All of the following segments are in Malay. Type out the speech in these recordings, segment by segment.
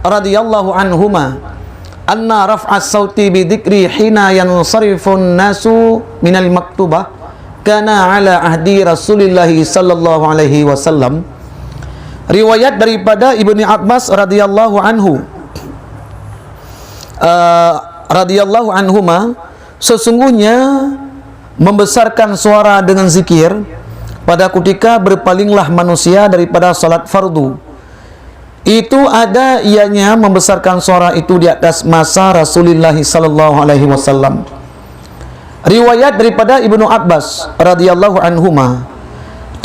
radhiyallahu anhuma anna raf'as sauti bi dzikri hina yansarifun nasu minal maktubah kana ala ahdi Rasulillah sallallahu alaihi wasallam. Riwayat daripada Ibni Abbas radhiyallahu anhu radhiyallahu anhuma, sesungguhnya membesarkan suara dengan zikir pada ketika berpalinglah manusia daripada salat fardu, itu ada ianya membesarkan suara itu di atas masa Rasulullah sallallahu alaihi wasallam. Riwayat daripada Ibnu Abbas radhiyallahu anhuma,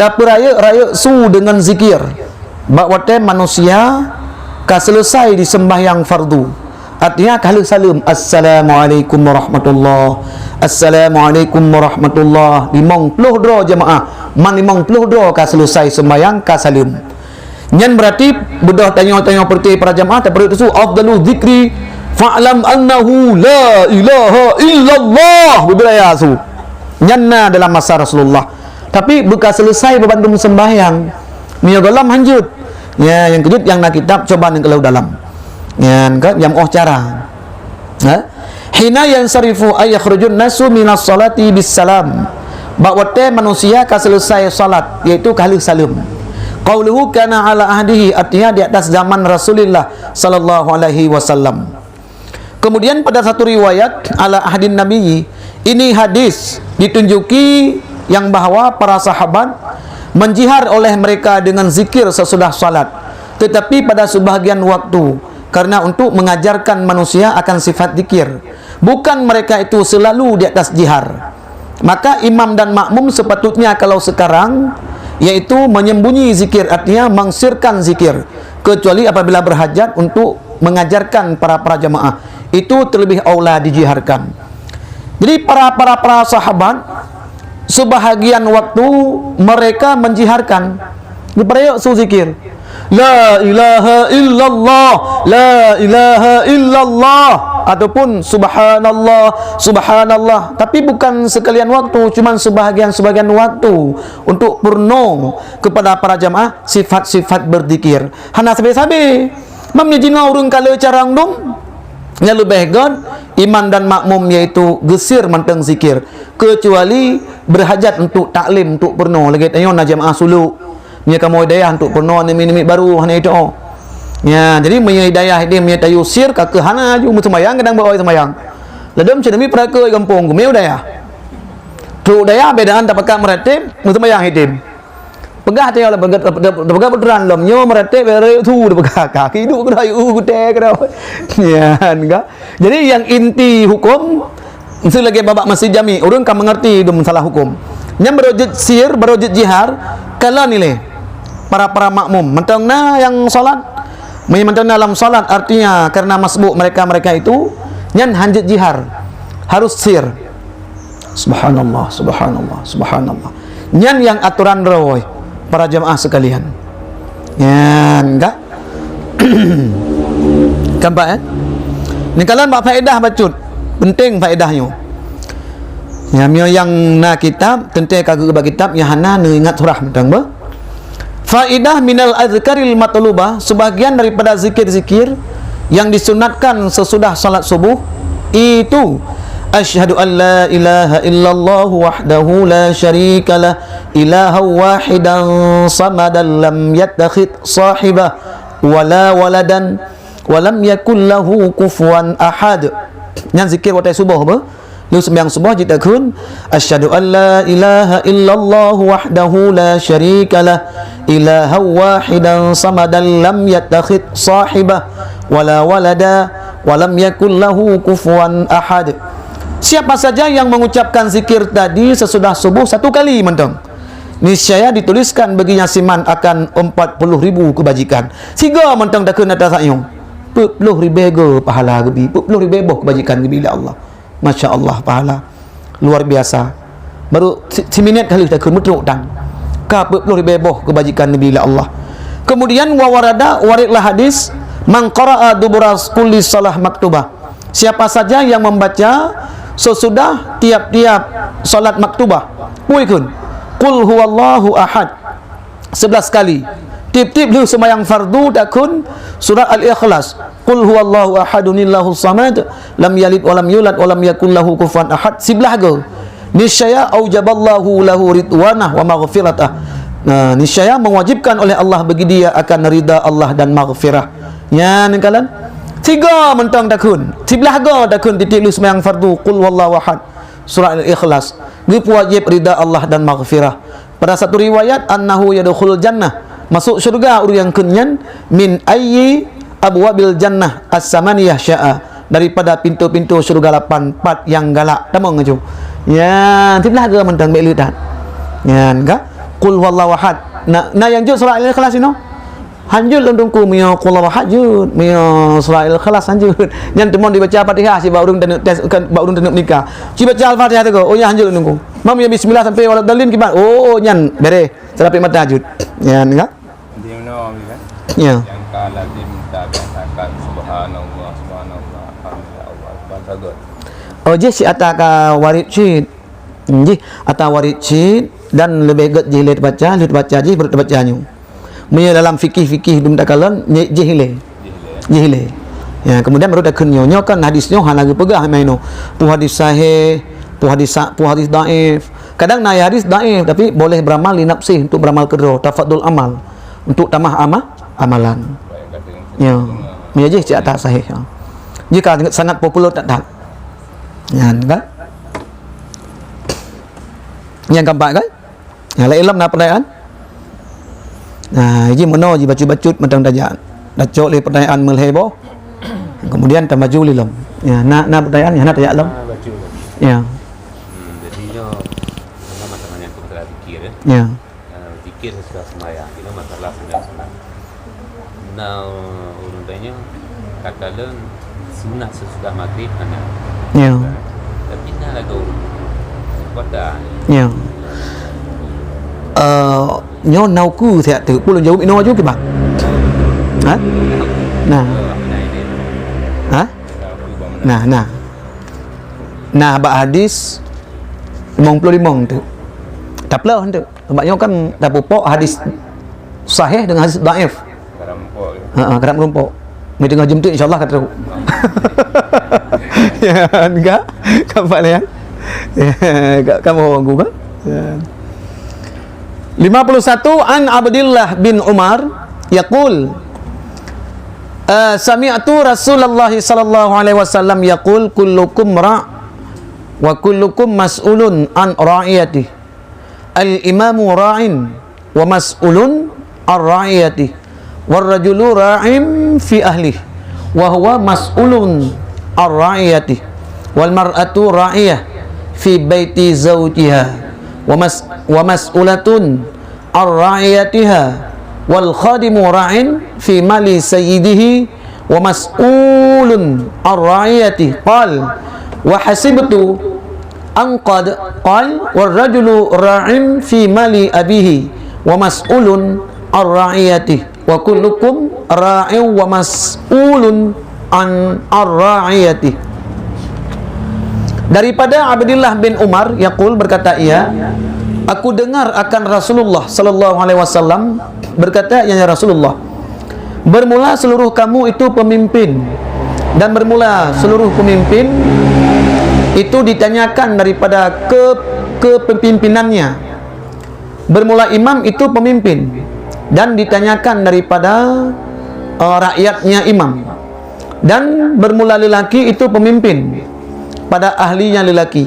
tapi raya su dengan zikir bahawa manusia ka selesai di sembahyang fardu, artinya kalau salam assalamualaikum warahmatullah, assalamualaikum warahmatullah, 50 doa jemaah man 50 doa ka selesai sembahyang ka salam. Nyan berarti bedah tanya-tanya perti para jemaah daripada itu afdalu zikri fa'lam annahu la ilaha illallah beberaya su. Nyanna dalam masa Rasulullah. Tapi bekas selesai bebantum sembahyang. Mia dalam lanjut. Ya, yang kedua yang nak kitab coba yang kalau dalam. Yan kan yang cara. Ha? Hina yansarifu ay yakhrujun nasu minas salati bis salam. Bahawa manusia ka selesai salat iaitu kali salam. Qauluhu kana ala ahdihi, artinya di atas zaman Rasulullah sallallahu alaihi wasallam. Kemudian pada satu riwayat ala ahdin nabi, ini hadis ditunjuki yang bahawa para sahabat menjihar oleh mereka dengan zikir sesudah salat, tetapi pada sebahagian waktu karena untuk mengajarkan manusia akan sifat zikir, bukan mereka itu selalu di atas jihar. Maka imam dan makmum sepatutnya kalau sekarang yaitu menyembunyi zikir, artinya mengsirkan zikir, kecuali apabila berhajat untuk mengajarkan para jemaah, itu terlebih aula dijiharkan. Jadi para sahabat sebahagian waktu mereka menjiharkan berayat su zikir la ilaha illallah, la ilaha illallah, ataupun subhanallah, subhanallah, tapi bukan sekalian waktu, cuma sebahagian waktu untuk purno kepada para jamaah sifat-sifat berzikir. Hana sabe-sabe mamnya jina urung kala carang dong nya lebih god iman dan makmum yaitu gesir manteng zikir, kecuali berhajat untuk taklim untuk purno lagi tayo na jamaah suluk nya kamu hidayah untuk purno nimi baru hana itu. Ya, jadi punya hidayah dia punya tayu sir ka ke hana ju sembahyang kadang bawa sembahyang. Ladam cenami peraka kampung ku meu daya. Tu daya bedaan tak pakai meratib sembahyang hidim. Pegah tayo lah pegah beturan lom nyo meratib bere tu pegah kaki hidup ku dah te ke dah. Ya, enggak. Jadi yang inti hukum mesti lagi babak masjid jami urang kan mengerti itu masalah hukum. Yang berujud sir, berujud jihar kala nilai para makmum mentangna yang salat menyebutkan dalam salat, artinya karena masbuk mereka itu nyan hanjit jihar harus sir subhanallah subhanallah subhanallah, nyan yang aturan rawai para jemaah sekalian. Nyan enggak kampak ni kalian bak faedah bacut penting faedahnya ya mio yang na kitab tentang kagak bab kitab yang hana nu ingat surah mentang ba faidah minal azkaril matlubah, sebagian daripada zikir-zikir yang disunatkan sesudah salat subuh itu asyhadu an la ilaha illallah wahdahu la syarikalah ilaha wahidan samadan lam yattakhid sahibah wala waladan walam yakul lahu kufuwan ahad. Yang zikir waktu subuh apa? Lu sembahyang subuh kita kun asyhadu an la ilaha illallah wahdahu la syarikalah ilaha wahidan samadan lam yattakhid sahibah wala walada walam yakul lahu kufuwan ahad. Siapa saja yang mengucapkan zikir tadi sesudah subuh satu kali mentang, niscaya dituliskan baginya siman akan 40,000 kebajikan. Siga mentang dak kena atas ayung 40,000 pahala gebi, 40,000 kebajikan gebi Allah. Masya Allah pahala luar biasa. Baru si minit kali tak mutluk dan ka 40,000 kebajikan Nabi Allah. Kemudian wawarada waridlah hadis man qara'a dubura kulli salah maktubah, siapa saja yang membaca sesudah tiap-tiap salat maktubah puikun qul huwallahu ahad 11 kali tip-tip lu sembahyang fardu takun surah Al-Ikhlas. Qul huwallahu ahadunillahus samad, lam yalid wa lam yulad wa lam yakul lahu kufuwan ahad. Sebelah ke? Niscaya aujaballahu lahu ridwanah wa maghfiratah. Nah, niscaya mewajibkan oleh Allah bagi dia akan ridha Allah dan maghfirah. Ya, ni kalan. Tiga mentang takun. Sebelah ke takun tip-tip lu sembahyang fardu qul huwallahu ahad. Surah Al-Ikhlas. Dia wajib ridha Allah dan maghfirah. Pada satu riwayat annahu yadkhulul jannah, masuk syurga orang yang kenyan min ayyi abwabil jannah as-samaniyah sya'a, daripada pintu-pintu syurga 8 yang galak. Tamang ngaju. Ya, tiblah ke mentang baik lihat. Ya, enggak? Qul huwallahu ahad. Nah yang jud surah Al-Ikhlas ini. Hanjul lundungku mio qul huwallahu ahad jud, mio surah Al-Ikhlas hanjul. Yang temon dibaca Fatihah si baurung dan tes kan baurung dan nikah. Si baca Al-Fatihah tu ko. Oh ya hanjul lundungku. Mam ya bismillah sampai waladallin kibat. Oh nyan bere. Serapi mata jud. Ya, enggak? Dia know kan? Ya. Yang kalau dia minta biasakan subhanallah subhanallah alhamdulillah Allah. Oh je si ataka warid cid. Je ata warid cid dan lebih get jihile baca, lut baca je berut bacanya. Punya dalam fikih-fikih dum takalan jihile. Jihile. Ya, kemudian baru dak nyo kan hadisnya han lagi pegah maino. Pu hadis sahih, pu hadis dhaif. Kadang naik hadis dhaif tapi boleh beramal li nafsi, untuk beramal kedua, tafadul amal, untuk tamah amalan. Ya. Punya je cik atas sahih. Ya. Jika sangat popular tak. Ya, kan? Yang keempat kan? Yang lain ilmu nak pertanyaan? Nah, ini mana je bacut-bacut macam dajak. Dacok le pertanyaan melhebo. Kemudian tambah juli lom. Ya, nak pertanyaan, ya nak tanya lom. Ya. Jadi yo masalah yang kita fikir ya. Ya. Fikir sesudah sembahyang, itu masalah sunat. Nah, urutnya katakan sunat sesudah maghrib mana? Ya. Tapi nak lagu pada. Ya. Nyo nauku thiat tu pulun jauh ino ju ke bang? Ha? Nah. Ha? Nah, bab hadis 55 tu. Tak pelah tu. Sebabnya kan dah pupuk hadis sahih dengan hadis dhaif. Kerampok. Kerap merumpuk. Ni tengah jam tu insya-Allah kata aku. Ya, enggak? Kapan ya? Kamu orang gua. Ya. 51 an Abdullah bin Umar yaqul sami'tu Rasulullah sallallahu alaihi wasallam yaqul kullukum ra' wa kullukum mas'ulun an ra'iyati al-imamu ra'in wa mas'ulun an ra'iyati war rajulu ra'in fi ahlihi wa huwa mas'ulun an ra'iyati wal mar'atu ra'iyah fi baiti zawjiha wa mas'ulatun an ra'iyatiha wal khadimu ra'in fi mali sayyidihi wa mas'ulun an ra'iyatihi qal wa hasibtu an qad qal wal rajulu ra'in fi mali abihi wa mas'ulun an ra'iyatihi wa kullukum ra'in wa mas'ulun an ra'iyatihi. Daripada Abdullah bin Umar yaqul berkata ia, aku dengar akan Rasulullah sallallahu alaihi wasallam berkata, ya Rasulullah, bermula seluruh kamu itu pemimpin, dan bermula seluruh pemimpin itu ditanyakan daripada kepemimpinannya. Bermula imam itu pemimpin dan ditanyakan daripada rakyatnya imam, dan bermula lelaki itu pemimpin pada ahlinya lelaki,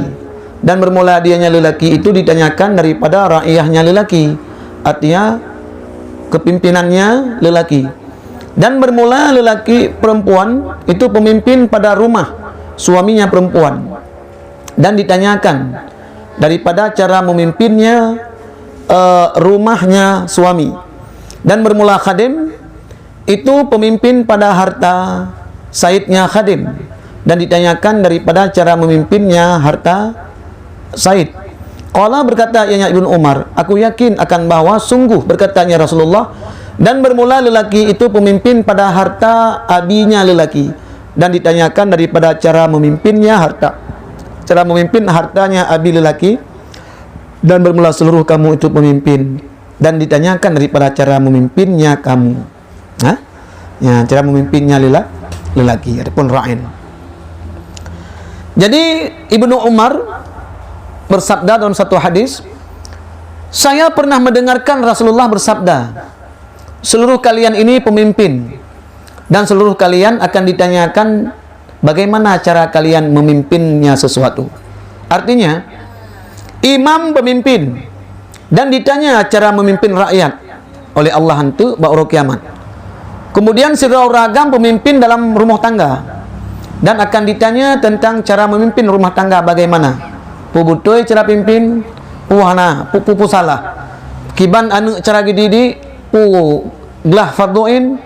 dan bermula dianya lelaki itu ditanyakan daripada rakyatnya lelaki, artinya kepimpinannya lelaki. Dan bermula lelaki perempuan itu pemimpin pada rumah suaminya perempuan, dan ditanyakan daripada cara memimpinnya rumahnya suami. Dan bermula khadim itu pemimpin pada harta saidnya khadim, dan ditanyakan daripada cara memimpinnya harta said. Qala berkata ianya Ibnu Umar, aku yakin akan bahawa sungguh berkatanya Rasulullah, dan bermula lelaki itu pemimpin pada harta abinya lelaki, dan ditanyakan daripada cara memimpinnya hartanya abi lelaki, dan bermula seluruh kamu itu pemimpin. dan ditanyakan daripada cara memimpinnya kamu. Ya, cara memimpinnya lelaki ataupun ra'in. Jadi Ibnu Umar bersabda dalam satu hadis, saya pernah mendengarkan Rasulullah bersabda, seluruh kalian ini pemimpin dan seluruh kalian akan ditanyakan bagaimana cara kalian memimpinnya sesuatu. Artinya, imam pemimpin dan ditanya cara memimpin rakyat oleh Allah hantu ba'ura kiamat. Kemudian sirau ragam pemimpin dalam rumah tangga dan akan ditanya tentang cara memimpin rumah tangga bagaimana. Pu butoi cara pimpin, pu hana, pu salah. Kiban anu cara gididi, pu gelah farduin,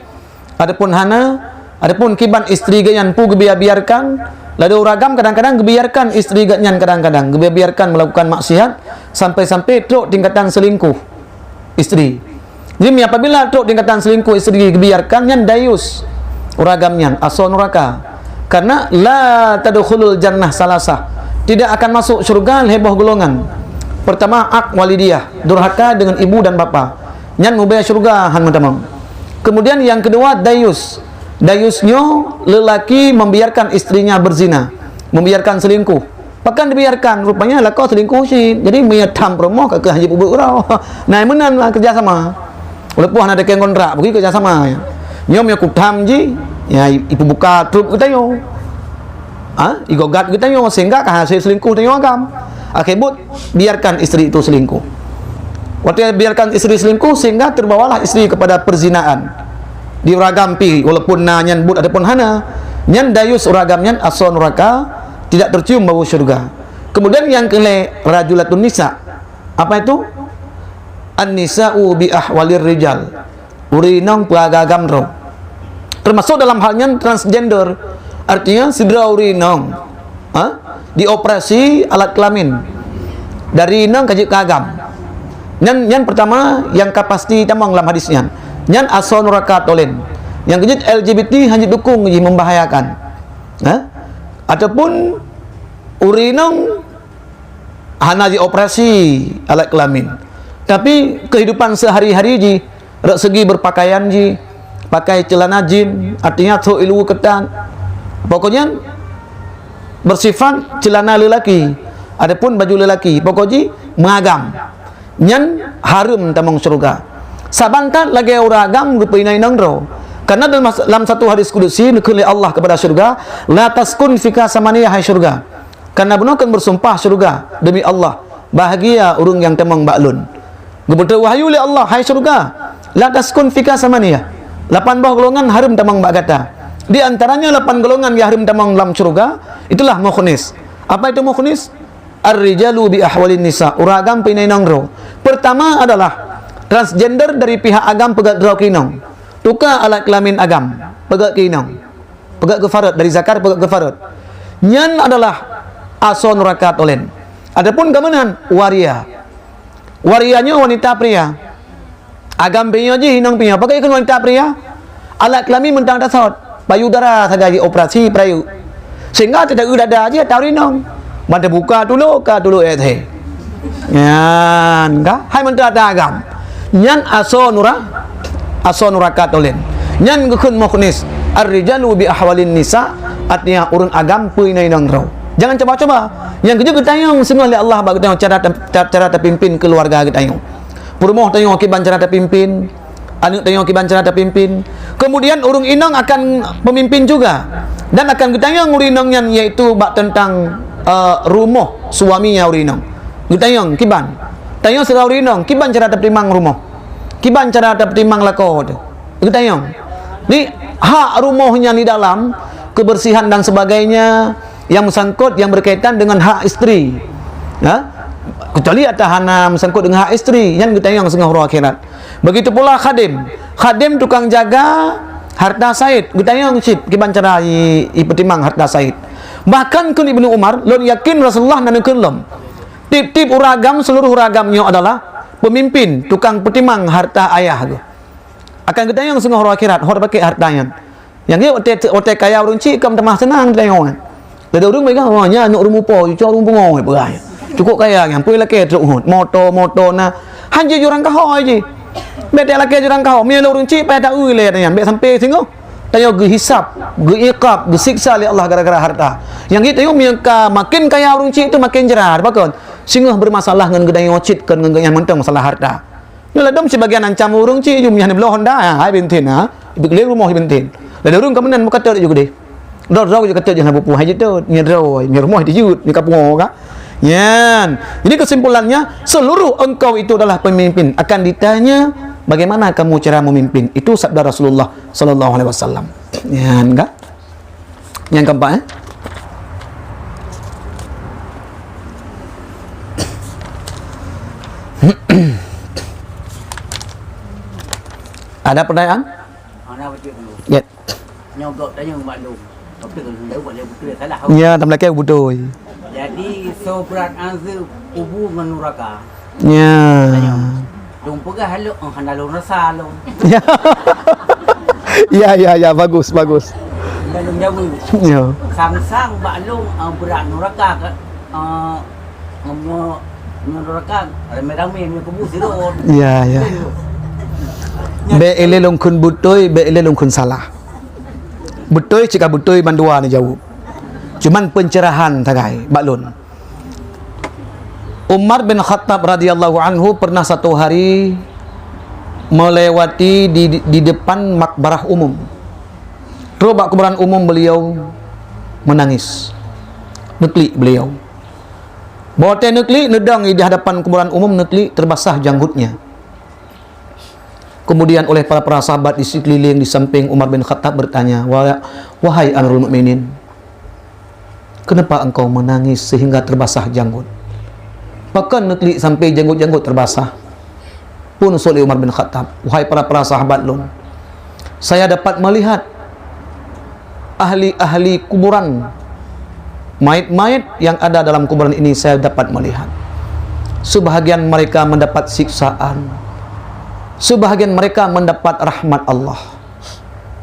adapun hana, adapun kiban istri ganyan pu gebiarkan. Lalu ragam kadang-kadang gebiarkan istri ganyan, kadang-kadang gebiarkan melakukan maksiat sampai-sampai teruk tingkatan selingkuh istri. Jadi apabila teruk tingkatan selingkuh istri gebiarkan yang dayus uragamnya asal neraka. Karena la tadkhulul jannah salasah, tidak akan masuk syurga heboh golongan. Pertama, ak walidiyah, durhaka dengan ibu dan bapa. Nyan mubaya syurga han madamang. Kemudian yang kedua, dayus. Dayusnya lelaki membiarkan istrinya berzina, membiarkan selingkuh. Bahkan dibiarkan, rupanya lah kau selingkuh sih. Jadi mia tam promo ke haji bubuk rau. Nah, menan lah kerjasama. Walaupun ada keng kontrak, pergi kerjasama. Nyom ya kutam ji, ya ibu buka trup kita yo. Igogat kita yo sehingga hasil selingkuh kita yo agam. Akibat biarkan istri itu selingkuh. Waktu biarkan istri selingkuh sehingga terbawalah istri kepada perzinaan. Diuragampi walaupun nyan but adapun hana, nyan dayus uragamnya asal neraka, tidak tercium bau syurga. Kemudian yang kelima, rajulatun nisa. Apa itu? An-nisa'u bi ahwalir rijal. Urinong pelagagam ro. Termasuk dalam halnya transgender. Artinya sidra urinong. Dioperasi alat kelamin. Dari inong kajik kagam. Yang pertama yang kapasti tamang dalam hadisnya. Yang asal neraka tolen. Yang kejut LGBT hanya dukung membahayakan. Ataupun urinong hana dioperasi alat kelamin. Tapi kehidupan sehari-hari ji, dari segi berpakaian ji, pakai celana jin, artinya tu ilmu ketan. Pokoknya bersifat celana lelaki, adapun baju lelaki. Pokoknya mengagam. Nyan harum tamang surga. Sabantat lagi uragam rupainai nangro. Karena dalam satu hadis kudusi oleh Allah kepada surga, la taskun fika samaniyah hai surga. Karena benar kan bersumpah surga demi Allah, bahagia urung yang temang baklun. Gebetul wahyu oleh Allah, hai surga, la taskun fika samaniyah. 8 buah golongan harum tamang bak kata. Di antaranya 8 golongan yang harum tamang dalam surga, itulah mukhnis. Apa itu mukhnis? Ar-rijalu bi ahwalin nisa, uragam pinai nangro. Pertama adalah transgender dari pihak agam pegat draw kinong. Tukar alat kelamin agam, pegat kinong. Pegat kefarat dari zakar pegat kefarat. Nyan adalah asal neraka tolen. Adapun gamanan waria. Warianya wanita pria. Agam punya je hinang punya. Pakai kan wanita pria. Alat kelamin mentang dasar. Payudara sagari operasi perayu. Sehingga tidak ada aja tahu hinang. Mata buka dulu Nyan kah? Hai mentang ada agam. Nyan asal neraka tolen. Nyan gukun mukhnis. Ar-rijalu bi ahwalin nisa, artinya urun agam puinai nangro. Jangan coba-coba. Yang kedua kita tayang semua oleh Allah bagi cara terpimpin keluarga kita tayang. Purmoh tayang akiban cara terpimpin, anu tayang akiban cara terpimpin. Kemudian urung inang akan pemimpin juga. Dan akan kita tayang urinangnya yaitu bak tentang rumah suaminya urinang. Kita tayang kiban. Tayang serau urinang, kiban cara tertimang rumah. Kiban cara tertimang lakod. Kita tayang. Ni hak rumahnya di dalam kebersihan dan sebagainya yang bersangkut yang berkaitan dengan hak istri. Kecuali atahana bersangkut dengan hak istri yang kita yang setengah roh akhirat. Begitu pula khadim. Khadim tukang jaga harta said. Kita yang sip kiban cara ipetimang harta said. Bahkan kun Ibnu Umar lon yakin Rasulullah nanukun lom. Tip-tip uragam seluruh uragamnya adalah pemimpin tukang petimang harta ayah. Akan kita yang setengah roh akhirat hor pakai hartanya. Yang dia otek kaya urang cik kam temah senang kita yang. Ada orang mereka nya nak rumah po, cak rumah ngoi berai. Cukup kaya yang pui laki truk hut, motor na hanya jurang kahoi je bete laki jurang kahoi mia lorong cik pai tak ui le yan be sampai singo tayo ge hisap ge iqab ge siksa oleh Allah gara-gara harta yang kita yo mia ka makin kaya orang cik tu makin jerar bakon singo bermasalah ngan gedai ocit kan ngan yang mentang masalah harta nyola dom sebagian ancam orang cik jum yang belah Honda hai bentin ha ibek rumah bentin la urung kemenan berkata juga deh Dor juga kata jangan bupu haji tu ni droi ni rumah di jut ni kapungo ka yan jadi kesimpulannya seluruh engkau itu adalah pemimpin akan ditanya bagaimana kamu cara memimpin itu sabda Rasulullah sallallahu alaihi wasallam yan enggak yang keempat ada pertanyaan Ana baca dulu. ya Nyogok tanya maklum. Tapi kalau hendak buat dia betul salah. ya tam laki betul Jadi sobrat anzu ubu dengan neraka. ya Dong pegah halu handalun rasa lu. ya bagus Dalam jawu. ya Sang-sang maklum berat neraka ke neraka rame-rame ni kubu sirot. ya be ele long kun butoi be ele long kun salah butoi jika butoi bandua ni jauh cuman pencerahan tagai baklun Umar bin Khattab radhiyallahu anhu pernah satu hari melewati di depan makbarah umum terobak kuburan umum beliau menangis nekli beliau bote nekli nedang di hadapan kuburan umum nekli terbasah janggutnya. Kemudian oleh para sahabat di sekeliling di samping Umar bin Khattab bertanya, wahai Amirul Mukminin, kenapa engkau menangis sehingga terbasah janggut? Bahkan nekli sampai janggut-janggut terbasah. Pun oleh Umar bin Khattab, wahai para sahabat lun, saya dapat melihat ahli-ahli kuburan, mayat-mayat yang ada dalam kuburan ini saya dapat melihat. Sebahagian mereka mendapat siksaan, sebahagian mereka mendapat rahmat Allah.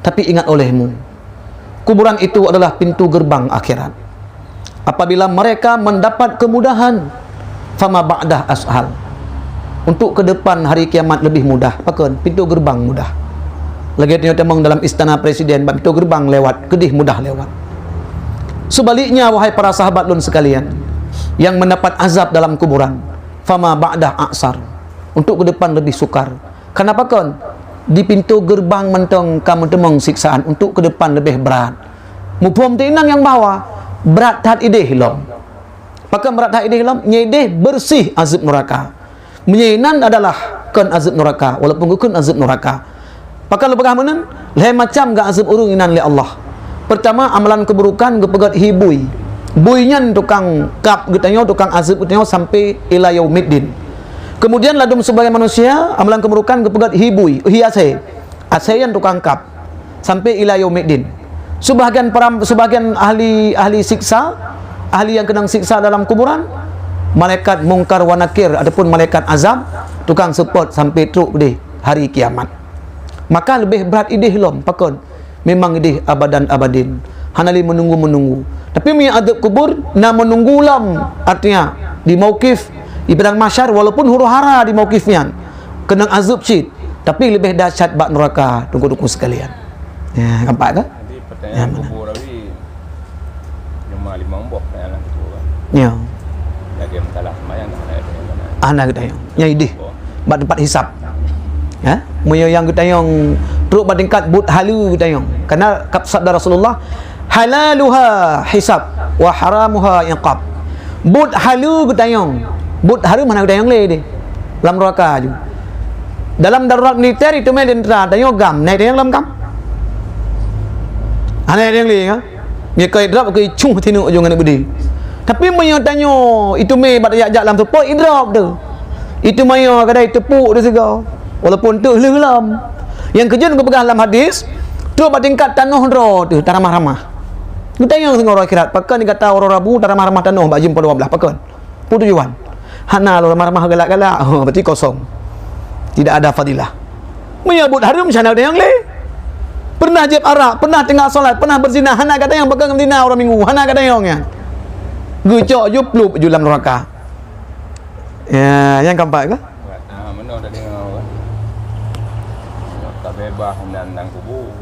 Tapi ingat olehmu, kuburan itu adalah pintu gerbang akhirat. Apabila mereka mendapat kemudahan, fama ba'dah ashal. Untuk ke depan hari kiamat lebih mudah. Pakon pintu gerbang mudah. Lagi tengok dalam istana presiden, pintu gerbang lewat, kedih mudah lewat. Sebaliknya wahai para sahabat lun sekalian, yang mendapat azab dalam kuburan, fama ba'dah aksar. Untuk ke depan lebih sukar. Kenapa kon? Di pintu gerbang mentong kamu temong siksaan, untuk ke depan lebih berat. Mupom tinang yang bawah berat tahat ideh hilom. Pakai berat tahat ideh hilom, nyedeh bersih azab neraka. Menyinan adalah kon azab neraka, walaupun kun azab neraka. Pakai lepegah menan, leh macam gak azab urung inan li Allah. Pertama amalan keburukan gepegat hibui. Buinyan tukang kap getanyo, tukang azab getanyo sampai ila yaumiddin. Kemudian ladum sebagai manusia amalan keburukan kepegat hibui hiase aseyan tukang kap sampai ila yaumiddin. Sebahagian ahli siksa, ahli yang kena siksa dalam kuburan, malaikat mungkar wa nakir ataupun malaikat azab tukang support sampai truk di hari kiamat. Maka lebih berat idih lom pakon memang idih abadan abadin hanali menunggu. Tapi mi adab kubur na menunggu lam artinya di mauqif di padang mahsyar walaupun huru-hara di mauqifnya kena azab cid tapi lebih dahsyat bak neraka tunggu-tunggu sekalian. Ya, nampak ke? Jadi pertanyaan kubur tapi cuma 5 buah pertanyaan kubur. Ya. Lagi masalah semayang dah ada. Anak kita yang idih bak tempat hisap. Ya, moyo yang kita yang teruk tingkat but halu kita yang. Karena sabda Rasulullah, halaluha hisab wa haramuha iqab. But halu kita yang. But halu mana kita yang le di. Dalam neraka juga. Dalam darurat militer itu main tentera tanya gam, naik yang dalam gam. Naik yang le ha. Dia kai drop kai cung tinu ujung anak budi. Tapi moyo tanya itu mai bat ajak dalam tu poi drop tu. Itu moyo kadai tepuk dia segala. Walaupun tu lelam. Yang kejut aku pegang dalam hadis, tu tingkat tanah ro tu taramah-ramah. Kita yang tengok orang akhirat, pakan dia kata orang Rabu taramah-ramah tanah bak jim 12 pakan. Pu tujuan. Hana lo ramah-ramah galak-galak, oh berarti kosong. Tidak ada fadilah. Menyebut harum sana ada yang le. Pernah jeb arak, pernah tengah solat, pernah berzina, hana kata yang pegang berzina orang minggu, hana kata yang ya. Gucok jup lup dalam neraka. Ya, yang keempat ke? Mana ubah nang kubu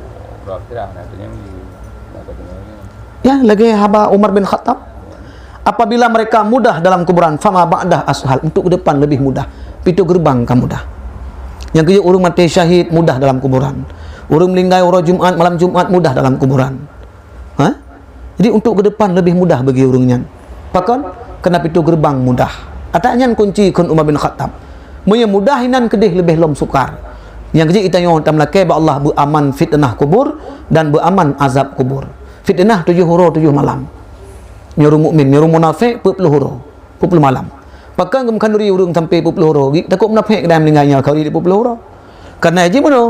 berapa dah nantinya nak kena Ya, lagi haba Umar bin Khattab. Apabila mereka mudah dalam kuburan, fama ba'dah ashal, untuk ke depan lebih mudah. Pintu gerbang kan mudah. Yang kedua, urang mati syahid mudah dalam kuburan. Urang meninggal orang Jumaat, malam Jumaat mudah dalam kuburan. Ha? Jadi untuk ke depan lebih mudah bagi urangnya. Pakon kena pintu gerbang mudah. Atanya kunci kun Umar bin Khattab. Munya mudah hinan kedih lebih lom sukar. Yang kedua kita yang tamlake ba Allah beraman fitnah kubur dan beraman azab kubur. Fitnah 7 huru 7 malam. Nyuruh mukmin, nyuruh munafik 40 huru 40 malam. Pakan kem kanduri urung sampai 40 huru. Takut munafik kedai meninggalnya kau di 40 huru. Karena haji mana?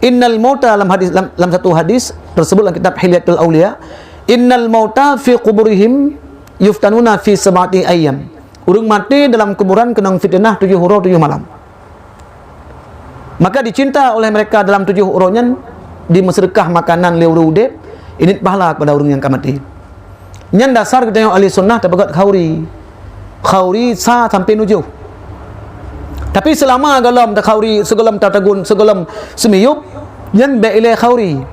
Innal mauta dalam hadis dalam satu hadis tersebut dalam kitab Hilyatul Auliya, innal mauta fi quburihim yuftanuna fi sab'ati ayyam. Urang mati dalam kuburan kena fitnah 7 huru 7 malam. Maka dicinta oleh mereka dalam 7 hurunya dimesedekah makanan leuru udep. Ini pahala kepada orang yang akan mati. Yang dasar kita yang ahli sunnah terbagat khauri sah sampai nujuh. Tapi selama galam tak khauri segalam tatagun segalam semiyup yang beilai khauri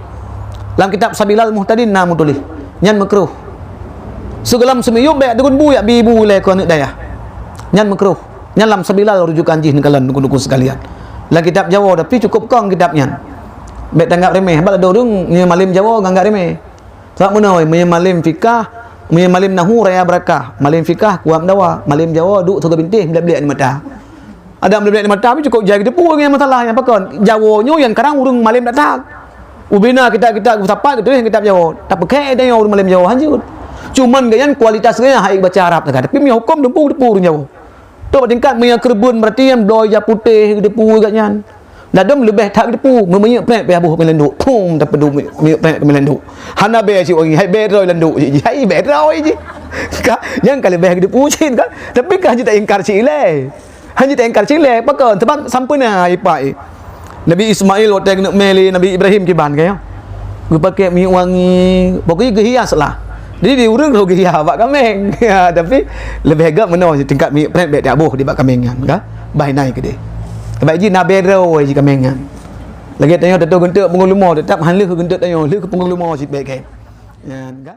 dalam kitab Sabilal Muhtadin namu tulis yang makruh segalam semiyup be tagun bu ya bibu le ko daya yang makruh yang dalam Sabilal rujukan jih nekalan dukun-dukun sekalian dalam kitab Jawa tapi cukup kong kitabnya be tanggap remeh bala dorong nya malim Jawa ganggap remeh tak menoi nya malim fikah nya malim nahu raya barakah malim fikah kuam dawa malim Jawa duk surga bintih belak-belak di mata ada belak-belak di mata tapi cukup jaga depu yang masalah yang pakon Jawonyo yang kadang urang malim datang ubina kita siapa gitu kitab Jawa tak pakai ada yang urang malim Jawa hanjut cuman gayan kualitasnya haik baca Arab tak tapi punya hukum depu urang Jawa tu tingkat punya kerbun berarti yang bloy putih depu gatnya dadam lebih tak depu memenyak pek pe abuh melenduk pum tak pedu menyak pek melenduk hana be si orang hai be roi lenduk ji hai be roi ji ka yang kali be depu cin kan tapi kan tak ingkar cile hanya tak ingkar cile pakon sebab sampuna ipai Nabi Ismail waktu nak meli Nabi Ibrahim kiban kayo pakai minyak wangi pokoknya gehias lah jadi diurang ro gehias bak kameng ya tapi lebih agak meno tingkat minyak pek be abuh di bak kamengan ka bai nai ke dia baik ji nabe ro ji kamengan lagi tanya tetu gentuk penguluma tetap han leh gentuk tanya leh ke penguluma si baik kan ya